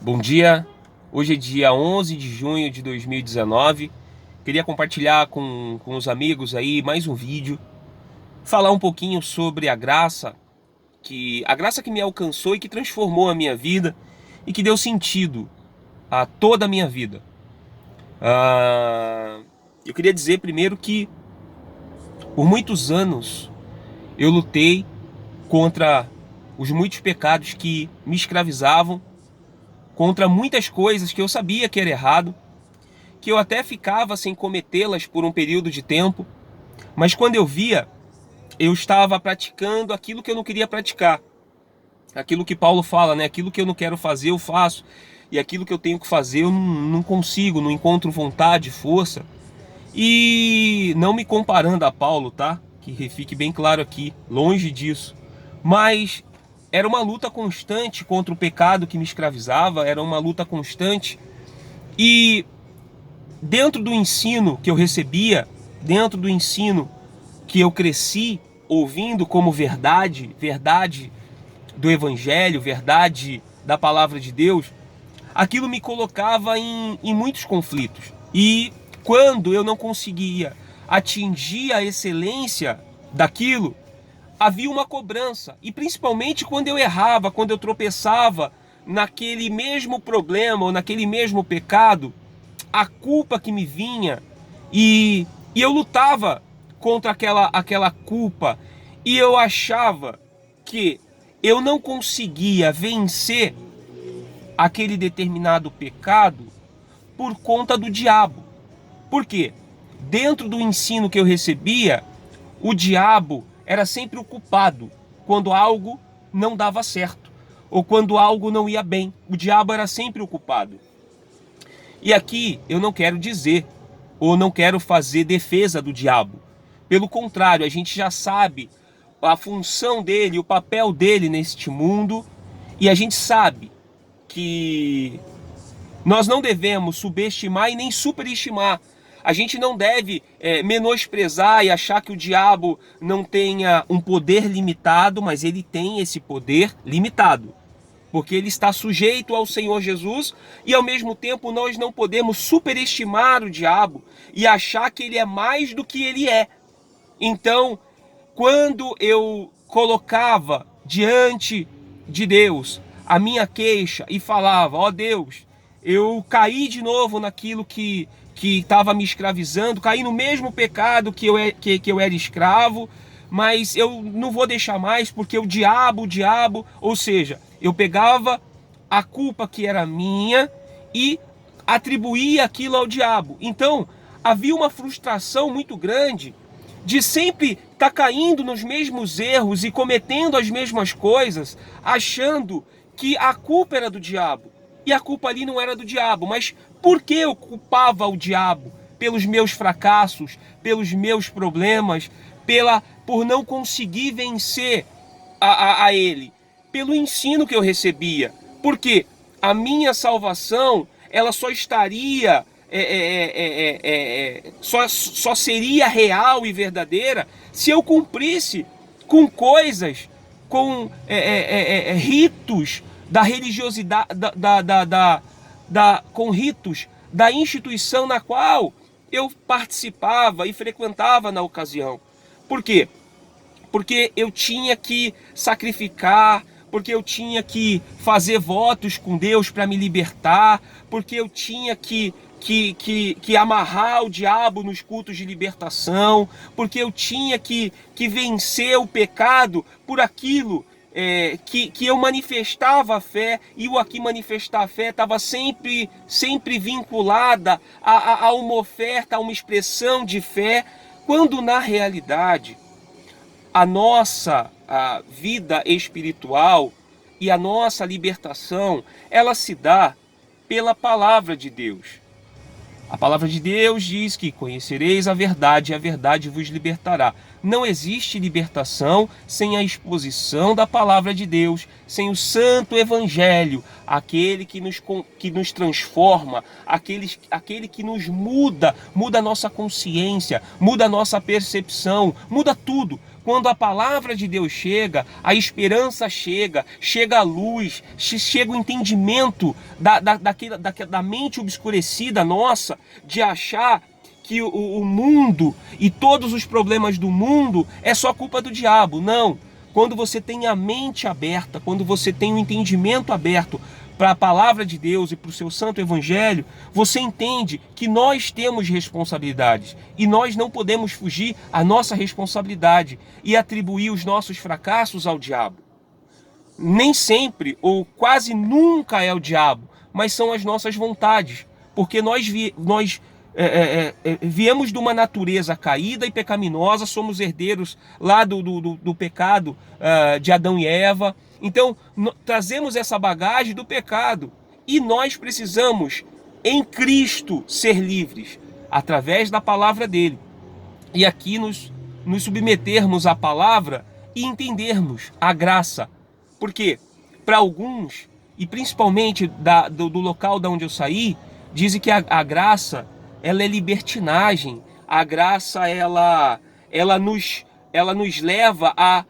Bom dia, hoje é dia 11 de junho de 2019. Queria compartilhar com os amigos aí mais um vídeo, falar um pouquinho sobre a graça que me alcançou e que transformou a minha vida e que deu sentido a toda a minha vida. Eu queria dizer primeiro que por muitos anos eu lutei contra os muitos pecados que me escravizavam, contra muitas coisas que eu sabia que era errado, que eu até ficava sem cometê-las por um período de tempo, mas quando eu via, eu estava praticando aquilo que eu não queria praticar. Aquilo que Paulo fala, né? Aquilo que eu não quero fazer, eu faço. E aquilo que eu tenho que fazer, eu não consigo, não encontro vontade, força. E não me comparando a Paulo, tá? Que fique bem claro aqui, longe disso. Mas era uma luta constante contra o pecado que me escravizava, era uma luta constante. E dentro do ensino que eu recebia, dentro do ensino que eu cresci ouvindo como verdade do Evangelho, verdade da palavra de Deus, aquilo me colocava em muitos conflitos. E quando eu não conseguia atingir a excelência daquilo, havia uma cobrança. E principalmente quando eu errava, quando eu tropeçava naquele mesmo problema ou naquele mesmo pecado, a culpa que me vinha e eu lutava contra aquela culpa e eu achava que eu não conseguia vencer aquele determinado pecado por conta do diabo. Por quê? Dentro do ensino que eu recebia, o diabo era sempre o culpado quando algo não dava certo ou quando algo não ia bem. O diabo era sempre o culpado. E aqui eu não quero dizer ou não quero fazer defesa do diabo. Pelo contrário, a gente já sabe a função dele, o papel dele neste mundo, e a gente sabe que nós não devemos subestimar e nem superestimar. A gente não deve menosprezar e achar que o diabo não tenha um poder limitado, mas ele tem esse poder limitado. Porque ele está sujeito ao Senhor Jesus e ao mesmo tempo nós não podemos superestimar o diabo e achar que ele é mais do que ele é. Então, quando eu colocava diante de Deus a minha queixa e falava, ó Deus, eu caí de novo naquilo que estava me escravizando, caí no mesmo pecado que eu era escravo, mas eu não vou deixar mais porque o diabo, ou seja, eu pegava a culpa que era minha e atribuía aquilo ao diabo. Então, havia uma frustração muito grande de sempre estar caindo nos mesmos erros e cometendo as mesmas coisas, achando que a culpa era do diabo. E a culpa ali não era do diabo, mas por que eu culpava o diabo? Pelos meus fracassos, pelos meus problemas, por não conseguir vencer a ele, pelo ensino que eu recebia. Porque a minha salvação, ela só estaria só seria real e verdadeira se eu cumprisse com coisas, com ritos da religiosidade, com ritos da instituição na qual eu participava e frequentava na ocasião. Por quê? Porque eu tinha que sacrificar, porque eu tinha que fazer votos com Deus para me libertar, porque eu tinha que amarrar o diabo nos cultos de libertação, porque eu tinha que vencer o pecado por aquilo que eu manifestava a fé, e o aqui manifestar a fé estava sempre vinculada a uma oferta, a uma expressão de fé, quando na realidade a vida espiritual e a nossa libertação, ela se dá pela palavra de Deus. A palavra de Deus diz que conhecereis a verdade e a verdade vos libertará. Não existe libertação sem a exposição da palavra de Deus, sem o santo evangelho, aquele que nos transforma, aquele que nos muda a nossa consciência, muda a nossa percepção, muda tudo. Quando a palavra de Deus chega, a esperança chega, chega a luz, chega o entendimento da mente obscurecida nossa, de achar que o mundo e todos os problemas do mundo é só culpa do diabo. Não. Quando você tem a mente aberta, quando você tem o entendimento aberto para a palavra de Deus e para o seu santo evangelho, você entende que nós temos responsabilidades e nós não podemos fugir à nossa responsabilidade e atribuir os nossos fracassos ao diabo. Nem sempre ou quase nunca é o diabo, mas são as nossas vontades, porque nós viemos de uma natureza caída e pecaminosa, somos herdeiros lá do pecado de Adão e Eva. Então, trazemos essa bagagem do pecado e nós precisamos, em Cristo, ser livres, através da palavra dele. E aqui nos submetermos à palavra e entendermos a graça. Porque, para alguns, e principalmente do local de onde eu saí, dizem que a graça ela é libertinagem. A graça ela nos leva a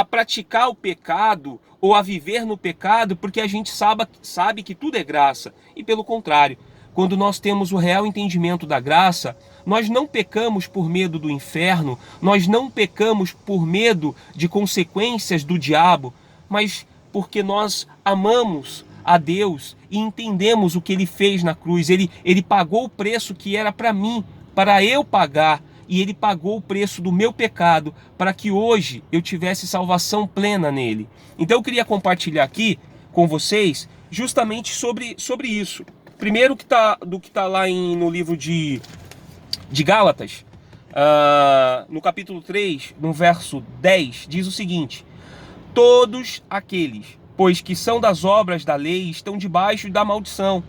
praticar o pecado ou a viver no pecado porque a gente sabe que tudo é graça. E pelo contrário, quando nós temos o real entendimento da graça, nós não pecamos por medo do inferno, nós não pecamos por medo de consequências do diabo, mas porque nós amamos a Deus e entendemos o que ele fez na cruz. Ele pagou o preço que era para mim, para eu pagar. E ele pagou o preço do meu pecado para que hoje eu tivesse salvação plena nele. Então eu queria compartilhar aqui com vocês justamente sobre isso. Primeiro do que está lá no livro de Gálatas, no capítulo 3, no verso 10, diz o seguinte: todos aqueles, pois que são das obras da lei, estão debaixo da maldição.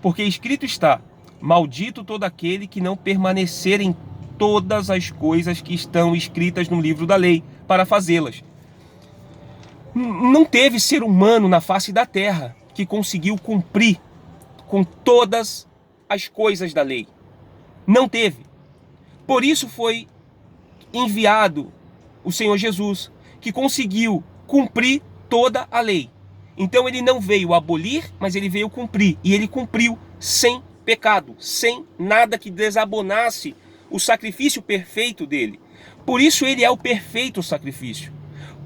Porque escrito está: maldito todo aquele que não permanecer em todas as coisas que estão escritas no livro da lei, para fazê-las. Não teve ser humano na face da terra que conseguiu cumprir com todas as coisas da lei. Não teve. Por isso foi enviado o Senhor Jesus, que conseguiu cumprir toda a lei. Então ele não veio abolir, mas ele veio cumprir. E ele cumpriu sem pecado, sem nada que desabonasse o sacrifício perfeito dele. Por isso ele é o perfeito sacrifício.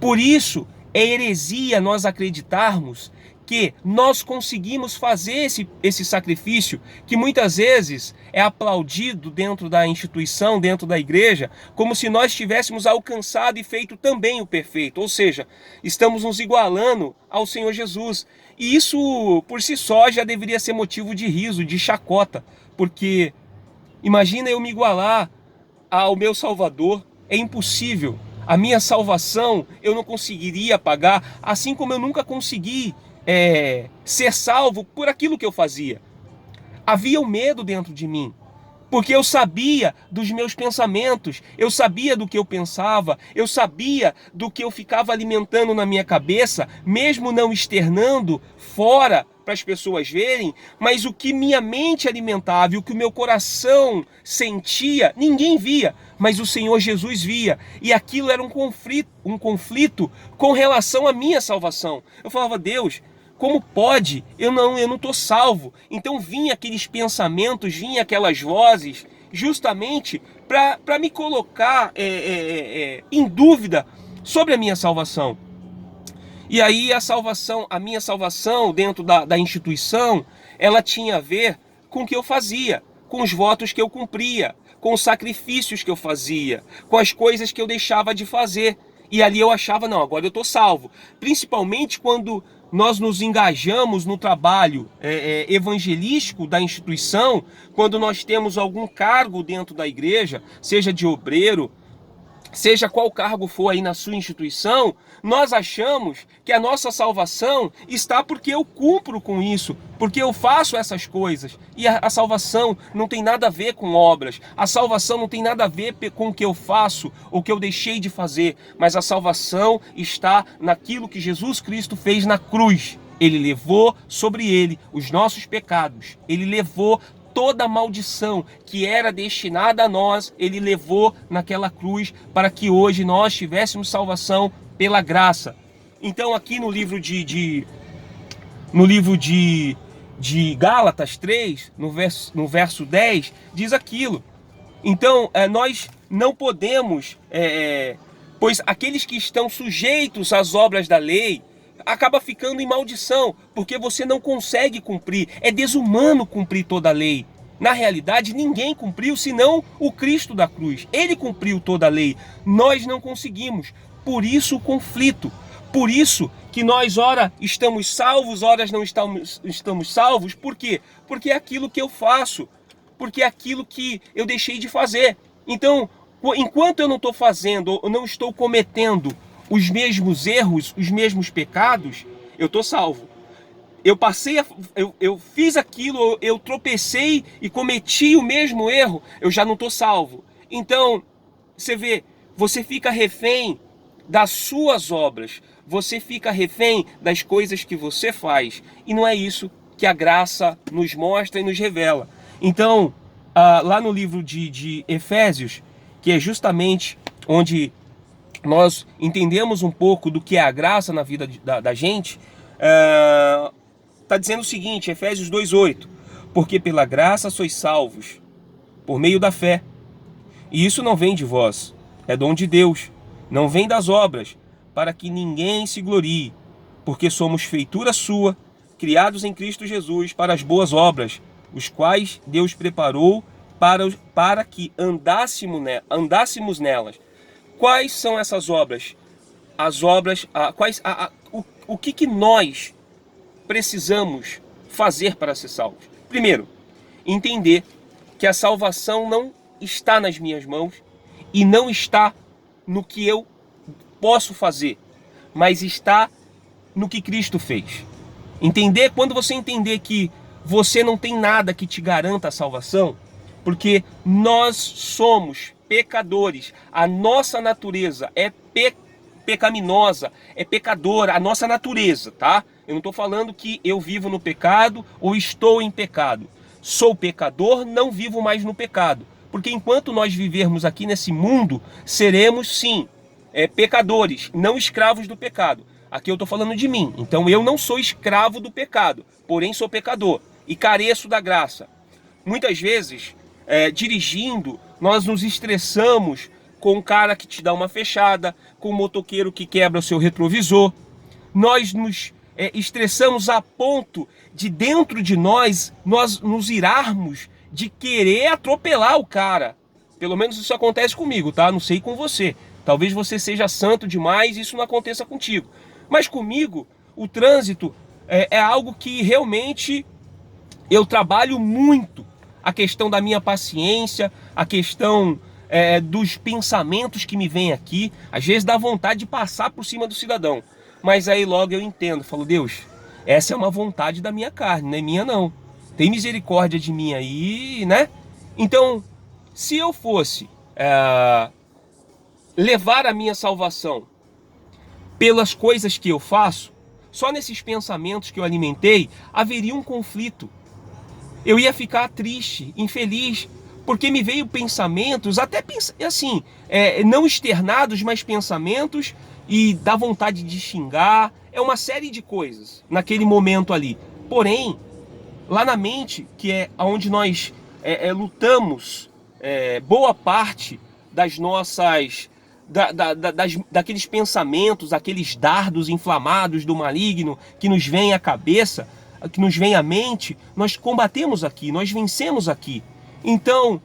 Por isso é heresia nós acreditarmos que nós conseguimos fazer esse sacrifício, que muitas vezes é aplaudido dentro da instituição, dentro da igreja, como se nós tivéssemos alcançado e feito também o perfeito. Ou seja, estamos nos igualando ao Senhor Jesus. E isso por si só já deveria ser motivo de riso, de chacota, porque imagina eu me igualar ao meu Salvador. É impossível. A minha salvação eu não conseguiria pagar, assim como eu nunca consegui ser salvo por aquilo que eu fazia. Havia um medo dentro de mim, porque eu sabia dos meus pensamentos, eu sabia do que eu pensava, eu sabia do que eu ficava alimentando na minha cabeça, mesmo não externando fora para as pessoas verem, mas o que minha mente alimentava e o que o meu coração sentia, ninguém via, mas o Senhor Jesus via. E aquilo era um conflito com relação à minha salvação. Eu falava: Deus, como pode? Eu não estou salvo. Então vinha aqueles pensamentos, vinha aquelas vozes, justamente para me colocar em dúvida sobre a minha salvação. E aí a minha salvação dentro da instituição, ela tinha a ver com o que eu fazia, com os votos que eu cumpria, com os sacrifícios que eu fazia, com as coisas que eu deixava de fazer. E ali eu achava: não, agora eu estou salvo. Principalmente quando nós nos engajamos no trabalho evangelístico da instituição, quando nós temos algum cargo dentro da igreja, seja de obreiro, seja qual cargo for aí na sua instituição, nós achamos que a nossa salvação está porque eu cumpro com isso, porque eu faço essas coisas. E a salvação não tem nada a ver com obras, a salvação não tem nada a ver com o que eu faço ou que eu deixei de fazer, mas a salvação está naquilo que Jesus Cristo fez na cruz. Ele levou sobre ele os nossos pecados, ele levou toda a maldição que era destinada a nós, ele levou naquela cruz para que hoje nós tivéssemos salvação pela graça. Então aqui no livro de Gálatas 3, no verso 10, diz aquilo. Então nós não podemos, pois aqueles que estão sujeitos às obras da lei, acaba ficando em maldição, porque você não consegue cumprir. É desumano cumprir toda a lei. Na realidade, ninguém cumpriu, senão o Cristo da cruz. Ele cumpriu toda a lei. Nós não conseguimos. Por isso o conflito. Por isso que nós, ora, estamos salvos, ora não estamos salvos. Por quê? Porque é aquilo que eu faço. Porque é aquilo que eu deixei de fazer. Então, enquanto eu não estou fazendo, eu não estou cometendo os mesmos erros, os mesmos pecados, eu estou salvo. Eu fiz aquilo, eu tropecei e cometi o mesmo erro, eu já não estou salvo. Então, você vê, você fica refém das suas obras, você fica refém das coisas que você faz. E não é isso que a graça nos mostra e nos revela. Então, lá no livro de Efésios, que é justamente onde nós entendemos um pouco do que é a graça na vida da gente, está dizendo o seguinte, Efésios 2,8: porque pela graça sois salvos, por meio da fé. E isso não vem de vós, é dom de Deus, não vem das obras, para que ninguém se glorie, porque somos feitura sua, criados em Cristo Jesus para as boas obras, os quais Deus preparou para que andássemos nelas. Quais são essas obras? As obras, o que nós precisamos fazer para ser salvos? Primeiro, entender que a salvação não está nas minhas mãos e não está no que eu posso fazer, mas está no que Cristo fez. Quando você entender que você não tem nada que te garanta a salvação, porque nós somos pecadores, a nossa natureza é pecaminosa, é pecadora, a nossa natureza, tá? Eu não estou falando que eu vivo no pecado ou estou em pecado. Sou pecador, não vivo mais no pecado. Porque enquanto nós vivermos aqui nesse mundo, seremos sim pecadores, não escravos do pecado. Aqui eu estou falando de mim. Então eu não sou escravo do pecado, porém sou pecador e careço da graça. Muitas vezes, dirigindo, nós nos estressamos com o cara que te dá uma fechada, com o motoqueiro que quebra o seu retrovisor. Nós nos estressamos a ponto de dentro de nós nos irarmos de querer atropelar o cara. Pelo menos isso acontece comigo, tá? Não sei com você. Talvez você seja santo demais e isso não aconteça contigo. Mas comigo, o trânsito é algo que realmente eu trabalho muito. A questão da minha paciência, a questão dos pensamentos que me vêm aqui. Às vezes dá vontade de passar por cima do cidadão. Mas aí logo eu entendo, falo, Deus, essa é uma vontade da minha carne, não é minha não. Tem misericórdia de mim aí, né? Então, se eu fosse levar a minha salvação pelas coisas que eu faço, só nesses pensamentos que eu alimentei, haveria um conflito. Eu ia ficar triste, infeliz, porque me veio pensamentos, até assim, não externados, mas pensamentos, e dá vontade de xingar, é uma série de coisas naquele momento ali. Porém, lá na mente, que é onde nós lutamos boa parte das nossas, daqueles pensamentos, aqueles dardos inflamados do maligno que nos vem à cabeça, que nos vem à mente, nós combatemos aqui, nós vencemos aqui. Então,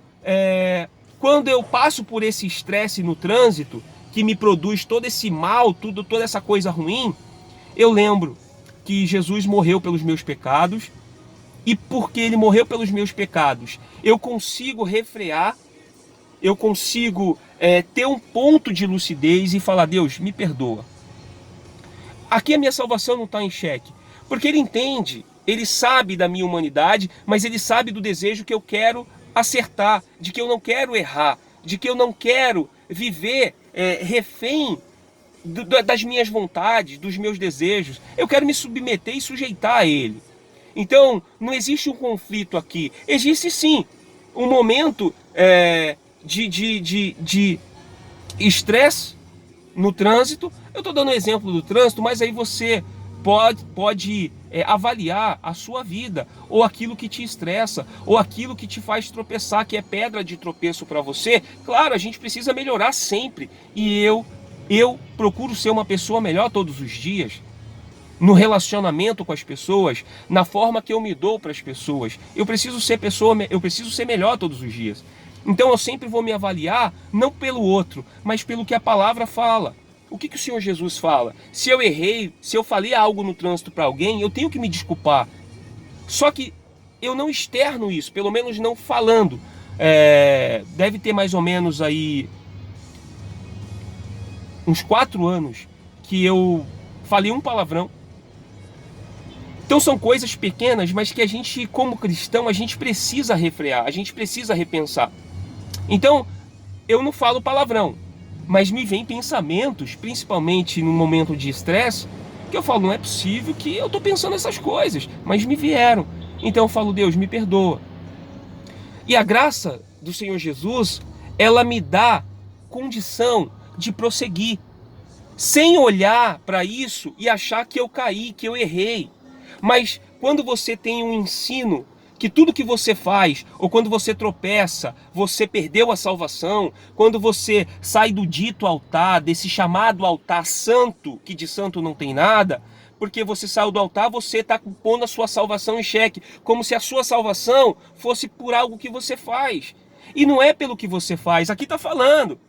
quando eu passo por esse estresse no trânsito, que me produz todo esse mal, toda essa coisa ruim, eu lembro que Jesus morreu pelos meus pecados, e porque ele morreu pelos meus pecados, eu consigo refrear, eu consigo ter um ponto de lucidez e falar, Deus, me perdoa. Aqui a minha salvação não está em xeque, porque ele entende, ele sabe da minha humanidade, mas ele sabe do desejo que eu quero acertar, de que eu não quero errar, de que eu não quero viver refém das minhas vontades, dos meus desejos. Eu quero me submeter e sujeitar a ele. Então, não existe um conflito aqui. Existe sim um momento de estresse no trânsito. Eu estou dando um exemplo do trânsito, mas aí você pode avaliar a sua vida, ou aquilo que te estressa, ou aquilo que te faz tropeçar, que é pedra de tropeço para você. Claro, a gente precisa melhorar sempre, e eu procuro ser uma pessoa melhor todos os dias, no relacionamento com as pessoas, na forma que eu me dou para as pessoas. Eu preciso ser melhor todos os dias. Então eu sempre vou me avaliar, não pelo outro, mas pelo que a palavra fala. O que o Senhor Jesus fala? Se eu errei, se eu falei algo no trânsito para alguém, eu tenho que me desculpar. Só que eu não externo isso, pelo menos não falando. Deve ter mais ou menos aí uns 4 anos que eu falei um palavrão. Então são coisas pequenas, mas que a gente, como cristão, a gente precisa refrear, a gente precisa repensar. Então, eu não falo palavrão, mas me vem pensamentos, principalmente no momento de estresse, que eu falo, não é possível que eu estou pensando essas coisas, mas me vieram. Então eu falo, Deus, me perdoa. E a graça do Senhor Jesus, ela me dá condição de prosseguir, sem olhar para isso e achar que eu caí, que eu errei. Mas quando você tem um ensino que tudo que você faz, ou quando você tropeça, você perdeu a salvação, quando você sai do dito altar, desse chamado altar santo, que de santo não tem nada, porque você saiu do altar, você está pondo a sua salvação em xeque, como se a sua salvação fosse por algo que você faz. E não é pelo que você faz, aqui está falando.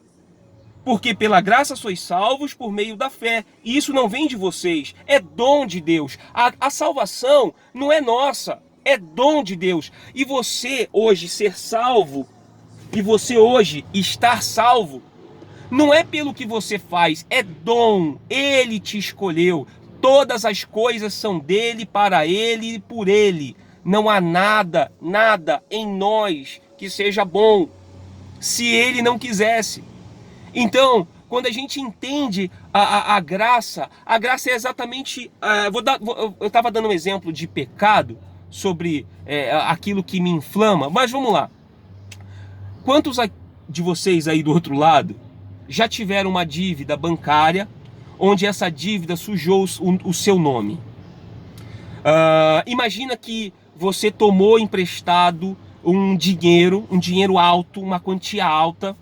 Porque pela graça sois salvos por meio da fé. E isso não vem de vocês, é dom de Deus. A salvação não é nossa, é dom de Deus. E você hoje ser salvo, e você hoje estar salvo, não é pelo que você faz, é dom. Ele te escolheu. Todas as coisas são dele, para ele e por ele. Não há nada em nós que seja bom, se ele não quisesse. Então, quando a gente entende a graça é exatamente... eu estava dando um exemplo de pecado, sobre aquilo que me inflama, mas vamos lá. Quantos de vocês aí do outro lado já tiveram uma dívida bancária, onde essa dívida sujou o seu nome? Imagina que você tomou emprestado um dinheiro alto, uma quantia alta,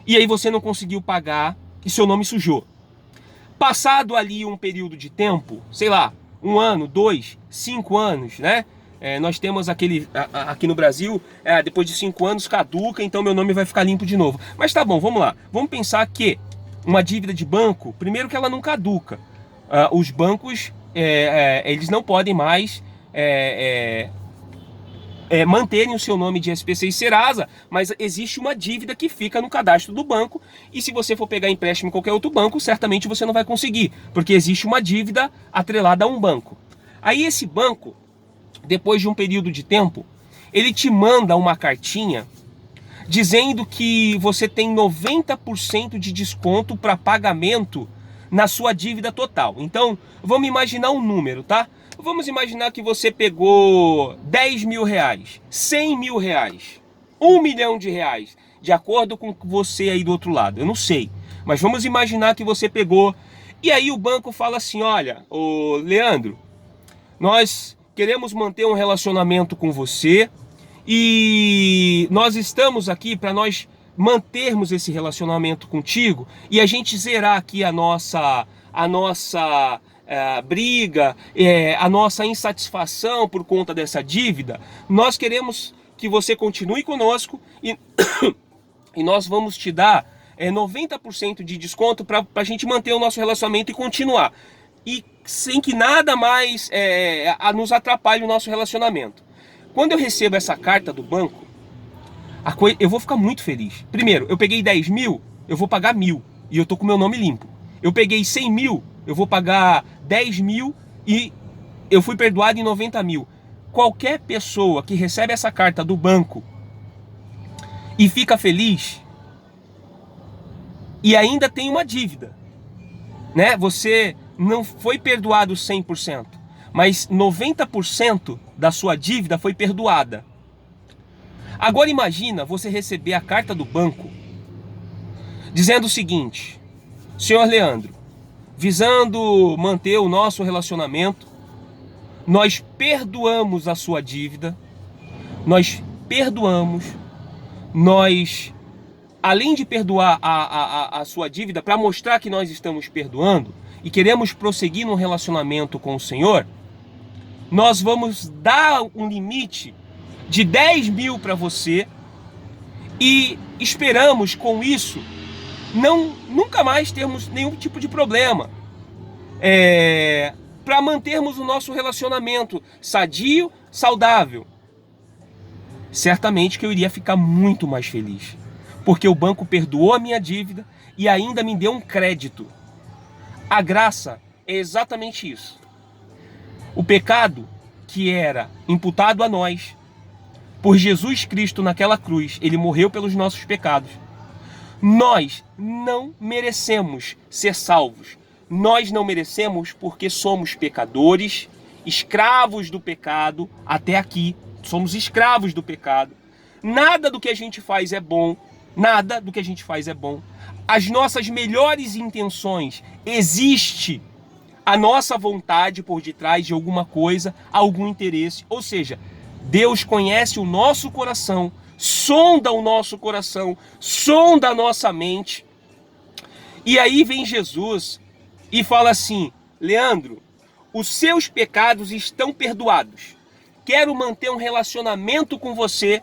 e aí você não conseguiu pagar e seu nome sujou. Passado ali um período de tempo, sei lá, 1 ano, 2, 5 anos, né? Nós temos aqui no Brasil, depois de 5 anos caduca, então meu nome vai ficar limpo de novo. Mas tá bom, vamos lá. Vamos pensar que uma dívida de banco, primeiro que ela não caduca. Os bancos, eles não podem mais... manterem o seu nome de SPC e Serasa, mas existe uma dívida que fica no cadastro do banco, e se você for pegar empréstimo em qualquer outro banco, certamente você não vai conseguir, porque existe uma dívida atrelada a um banco. Aí esse banco, depois de um período de tempo, ele te manda uma cartinha dizendo que você tem 90% de desconto para pagamento na sua dívida total. Então, vamos imaginar um número, tá? Vamos imaginar que você pegou 10 mil reais, 100 mil reais, 1 milhão de reais, de acordo com você aí do outro lado. Eu não sei, mas vamos imaginar que você pegou. E aí o banco fala assim, olha, ô Leandro, nós queremos manter um relacionamento com você e nós estamos aqui para nós mantermos esse relacionamento contigo e a gente zerar aqui a nossa briga, a nossa insatisfação por conta dessa dívida. Nós queremos que você continue conosco e, e nós vamos te dar 90% de desconto para a gente manter o nosso relacionamento e continuar. E sem que nada mais nos atrapalhe o nosso relacionamento. Quando eu recebo essa carta do banco, eu vou ficar muito feliz. Primeiro, eu peguei 10 mil, eu vou pagar 1.000 e eu tô com meu nome limpo. Eu peguei 100 mil, eu vou pagar 10 mil e eu fui perdoado em 90 mil. Qualquer pessoa que recebe essa carta do banco e fica feliz e ainda tem uma dívida, né? Você não foi perdoado 100%, mas 90% da sua dívida foi perdoada. Agora imagina você receber a carta do banco dizendo o seguinte: senhor Leandro, visando manter o nosso relacionamento, nós perdoamos a sua dívida, nós, além de perdoar a sua dívida, para mostrar que nós estamos perdoando e queremos prosseguir no relacionamento com o Senhor, nós vamos dar um limite de 10 mil para você e esperamos com isso nunca mais termos nenhum tipo de problema. Para mantermos o nosso relacionamento sadio, saudável. Certamente que eu iria ficar muito mais feliz, porque o banco perdoou a minha dívida e ainda me deu um crédito. A graça é exatamente isso. O pecado que era imputado a nós, por Jesus Cristo naquela cruz, ele morreu pelos nossos pecados. Nós não merecemos ser salvos. Nós não merecemos porque somos pecadores, escravos do pecado até aqui. Somos escravos do pecado. Nada do que a gente faz é bom. Nada do que a gente faz é bom. As nossas melhores intenções, existe a nossa vontade por detrás de alguma coisa, algum interesse. Ou seja, Deus conhece o nosso coração, sonda o nosso coração, sonda a nossa mente. E aí vem Jesus e fala assim: Leandro, os seus pecados estão perdoados. Quero manter um relacionamento com você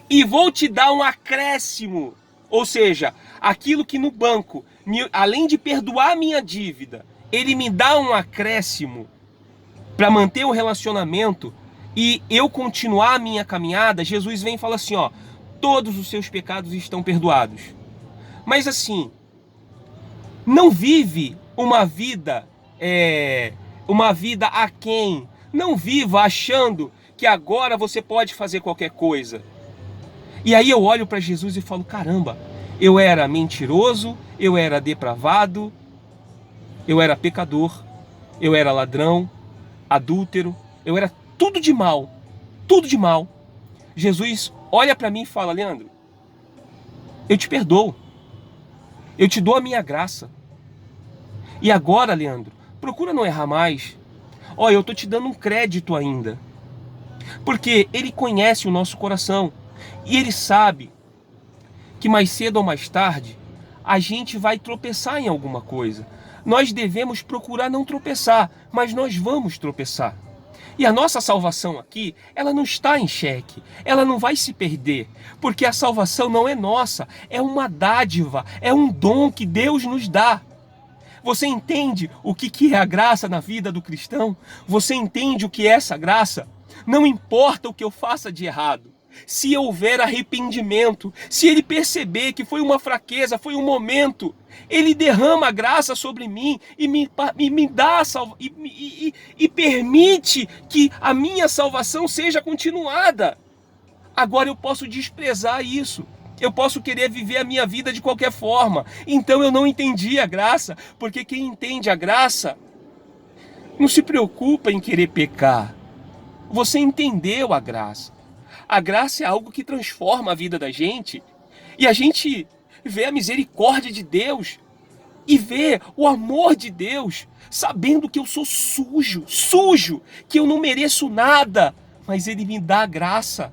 e vou te dar um acréscimo. Ou seja, aquilo que no banco, além de perdoar a minha dívida, ele me dá um acréscimo para manter o relacionamento e eu continuar a minha caminhada. Jesus vem e fala assim, ó: todos os seus pecados estão perdoados. Mas assim, não vive uma vida aquém. Não viva achando que agora você pode fazer qualquer coisa. E aí eu olho para Jesus e falo: caramba, eu era mentiroso, eu era depravado, eu era pecador, eu era ladrão, adúltero, eu era tudo de mal, tudo de mal. Jesus olha para mim e fala: Leandro, eu te perdoo, eu te dou a minha graça. E agora, Leandro, procura não errar mais. Ó, eu tô te dando um crédito ainda, porque Ele conhece o nosso coração e Ele sabe que mais cedo ou mais tarde a gente vai tropeçar em alguma coisa. Nós devemos procurar não tropeçar, mas nós vamos tropeçar. E a nossa salvação aqui, ela não está em xeque, ela não vai se perder, porque a salvação não é nossa, é uma dádiva, é um dom que Deus nos dá. Você entende o que é a graça na vida do cristão? Você entende o que é essa graça? Não importa o que eu faça de errado, se houver arrependimento, se ele perceber que foi uma fraqueza, foi um momento, ele derrama a graça sobre mim e me dá e permite que a minha salvação seja continuada. Agora eu posso desprezar isso. Eu posso querer viver a minha vida de qualquer forma. Então eu não entendi a graça, porque quem entende a graça não se preocupa em querer pecar. Você entendeu a graça. A graça é algo que transforma a vida da gente. E a gente vê a misericórdia de Deus e vê o amor de Deus, sabendo que eu sou sujo, que eu não mereço nada, mas Ele me dá a graça.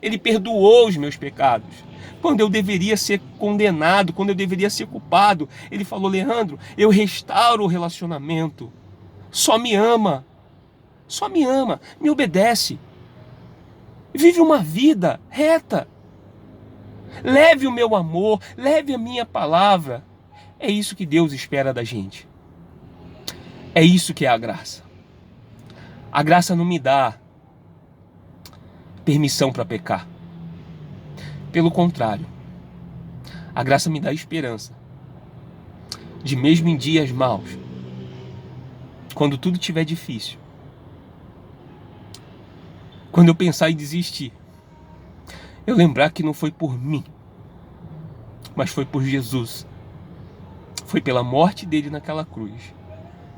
Ele perdoou os meus pecados. Quando eu deveria ser condenado, quando eu deveria ser culpado, Ele falou: Leandro, eu restauro o relacionamento. Só me ama, me obedece. Vive uma vida reta. Leve o meu amor, leve a minha palavra. É isso que Deus espera da gente. É isso que é a graça. A graça não me dá permissão para pecar. Pelo contrário, a graça me dá esperança de, mesmo em dias maus, quando tudo estiver difícil, quando eu pensar em desistir, eu lembrar que não foi por mim, mas foi por Jesus. Foi pela morte dele naquela cruz.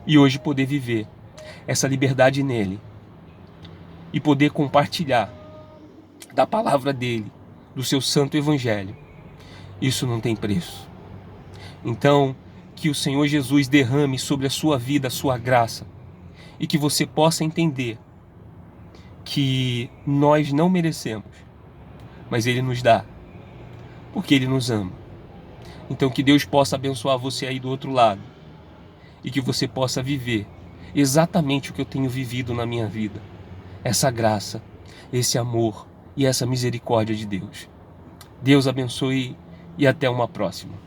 E hoje poder viver essa liberdade nele e poder compartilhar da palavra dele, do seu santo evangelho, isso não tem preço. Então, que o Senhor Jesus derrame sobre a sua vida a sua graça e que você possa entender que nós não merecemos, mas Ele nos dá, porque Ele nos ama. Então que Deus possa abençoar você aí do outro lado e que você possa viver exatamente o que eu tenho vivido na minha vida. Essa graça, esse amor e essa misericórdia de Deus. Deus abençoe e até uma próxima.